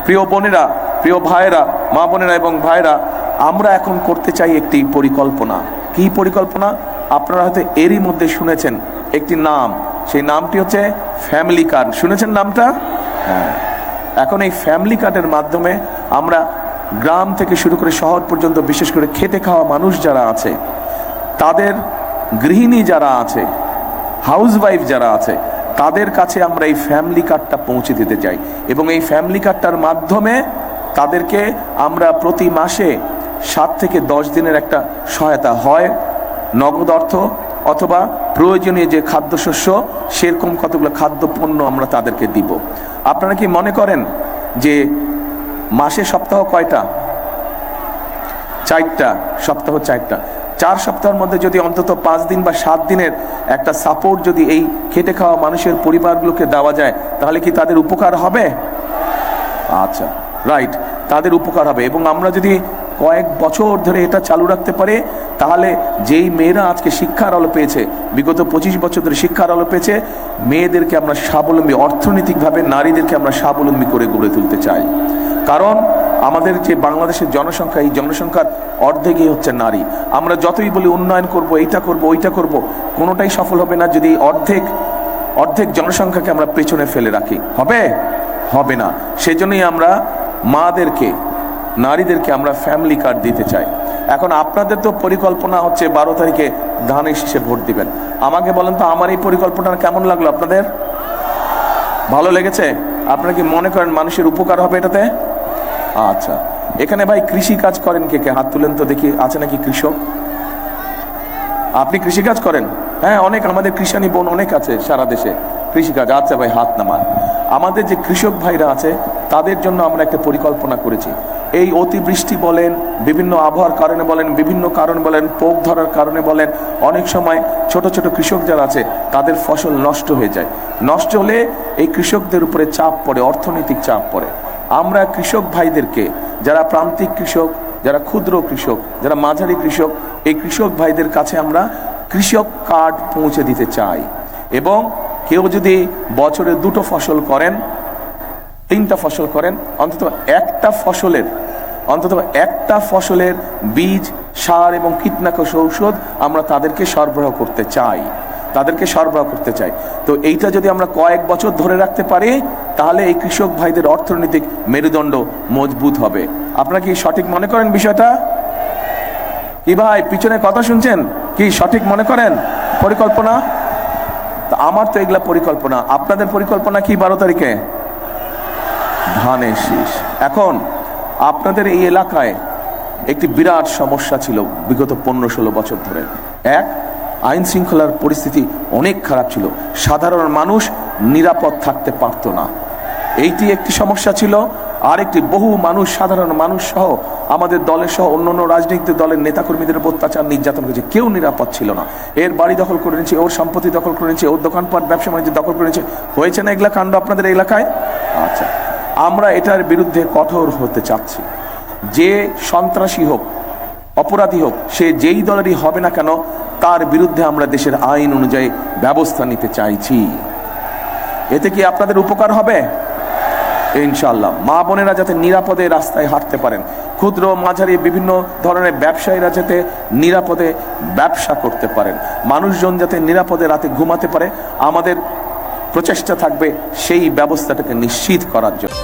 প্রিয় বোনেরা, প্রিয় ভাইরা, মা বোনেরা এবং ভাইরা, আমরা এখন করতে চাই একটি পরিকল্পনা। কি পরিকল্পনা? আপনারা হয়তো এরই মধ্যে শুনেছেন একটি নাম, সেই নামটি হচ্ছে ফ্যামিলি কার্ড। শুনেছেন নামটা? হ্যাঁ। এখন এই ফ্যামিলি কার্ডের মাধ্যমে আমরা গ্রাম থেকে শুরু করে শহর পর্যন্ত, বিশেষ করে খেটে খাওয়া মানুষ যারা আছে, তাদের গৃহিণী যারা আছে, হাউসওয়াইফ যারা আছে, তাদের কাছে আমরা এই ফ্যামিলি কার্ডটা পৌঁছে দিতে চাই। এবং এই ফ্যামিলি কার্ডটার মাধ্যমে তাদেরকে আমরা প্রতি মাসে 7 থেকে 10 দিনের একটা সহায়তা, হয় নগদ অর্থ অথবা প্রয়োজনীয় যে খাদ্যশস্য, সেরকম কতগুলো খাদ্যপণ্য আমরা তাদেরকে দিব। আপনারা কি মনে করেন যে মাসে সপ্তাহ কয়টা? 4টা সপ্তাহ, 4টা। 4 সপ্তাহের মধ্যে যদি অন্তত 5 দিন বা 7 দিনের একটা সাপোর্ট যদি এই খেটে খাওয়া মানুষের পরিবারগুলোকে দেওয়া যায়, তাহলে কি তাদের উপকার হবে? আচ্ছা, রাইট, তাদের উপকার হবে। এবং আমরা যদি কয়েক বছর ধরে এটা চালু রাখতে পারি, তাহলে যেই মেয়েরা আজকে শিক্ষার আলো পেয়েছে, বিগত 25 বছর ধরে শিক্ষার আলো পেয়েছে, মেয়েদেরকে আমরা স্বাবলম্বী, অর্থনৈতিকভাবে নারীদেরকে আমরা স্বাবলম্বী করে গড়ে তুলতে চাই। কারণ আমাদের যে বাংলাদেশের জনসংখ্যা, এই জনসংখ্যার অর্ধেকই হচ্ছে নারী। আমরা যতই বলি উন্নয়ন করব, এইটা করব, ওইটা করব, কোনোটাই সফল হবে না যদি অর্ধেক জনসংখ্যাকে আমরা পেছনে ফেলে রাখি। হবে না। সেজন্যই আমরা মাদেরকে, নারীদেরকে আমরা ফ্যামিলি কার্ড দিতে চাই। এখন আপনাদের তো পরিকল্পনা হচ্ছে 12 তারিখে ধানের শীষে ভোট দিবেন। আমাকে বলেন তো, আমার এই পরিকল্পনা কেমন লাগলো আপনাদের? ভালো লেগেছে? আপনারা কি মনে করেন মানুষের উপকার হবে এটাতে? আচ্ছা, এখানে ভাই কৃষি কাজ করেন কে কে? হাত তুলেন তো দেখি, আছে নাকি কৃষক? আপনি কৃষি কাজ করেন? হ্যাঁ, অনেক আমাদের কৃষানি বোন অনেক আছে সারা দেশে কৃষিকাজ। আচ্ছা ভাই, হাত নামান। আমাদের যে কৃষক ভাইরা আছে, তাদের জন্য আমরা একটা পরিকল্পনা করেছি। এই অতিবৃষ্টি বলেন, বিভিন্ন আবহাওয়ার কারণে বলেন, বিভিন্ন কারণ বলেন, পোক ধরার কারণে বলেন, অনেক সময় ছোট ছোট কৃষক যারা আছে তাদের ফসল নষ্ট হয়ে যায়। নষ্ট হলে এই কৃষকদের উপরে চাপ পড়ে, অর্থনৈতিক চাপ পড়ে। আমরা কৃষক ভাইদেরকে, যারা প্রান্তিক কৃষক, যারা ক্ষুদ্র কৃষক, যারা মাঝারি কৃষক, এই কৃষক ভাইদের কাছে আমরা কৃষক কার্ড পৌঁছে দিতে চাই। এবং কেউ যদি বছরে 2টো ফসল করেন, 3টা ফসল করেন, অন্তত একটা ফসলের বীজ, সার এবং কীটনাশক ঔষধ আমরা তাদেরকে সরবরাহ করতে চাই। তো এইটা যদি আমরা কয়েক বছর ধরে রাখতে পারি, তাহলে এই কৃষক ভাইদের অর্থনৈতিক মেরুদণ্ড মজবুত হবে। আপনারা কি সঠিক মনে করেন বিষয়টা? কি ভাই, পিছনে কথা শুনছেন? কি সঠিক মনে করেন পরিকল্পনা? আমার তো এগুলা পরিকল্পনা। আপনাদের পরিকল্পনা কি 12 তারিখে? ধানের শীষ। এখন আপনাদের এই এলাকায় একটি বিরাট সমস্যা ছিল বিগত 15-16 বছর ধরে। আইন শৃঙ্খলার পরিস্থিতি অনেক খারাপ ছিল, সাধারণ মানুষ নিরাপদ থাকতে পারত না, এইটি একটি সমস্যা ছিল। আরেকটি, বহু মানুষ, সাধারণ মানুষ সহ আমাদের দলের সহ অন্যান্য রাজনৈতিক দলের নেতাকর্মীদের উপর অত্যাচার, নির্যাতন করেছে। কেউ নিরাপদ ছিল না। এর বাড়ি দখল করে নিয়েছে, ওর সম্পত্তি দখল করে নিয়েছে, ওর দোকানপাট, ব্যবসা বাণিজ্য দখল করে নিয়েছে। হয়েছে না এগুলা কাণ্ড আপনাদের এলাকায়? আচ্ছা, আমরা এটার বিরুদ্ধে কঠোর হতে চাচ্ছি। যে সন্ত্রাসী হোক, অপরাধী হোক, সে যেই দলেরই হবে না কেন, তার বিরুদ্ধে আমরা দেশের আইন অনুযায়ী ব্যবস্থা নিতে চাইছি। এতে কি আপনাদের উপকার হবে? ইনশাআল্লাহ। মা বোনেরা যাতে নিরাপদে রাস্তায় হাঁটতে পারেন, ক্ষুদ্র মাঝারি বিভিন্ন ধরনের ব্যবসায়ীরা যাতে নিরাপদে ব্যবসা করতে পারেন, মানুষজন যাতে নিরাপদে রাতে ঘুমাতে পারে, আমাদের প্রচেষ্টা থাকবে সেই ব্যবস্থাটাকে নিশ্চিত করার জন্য।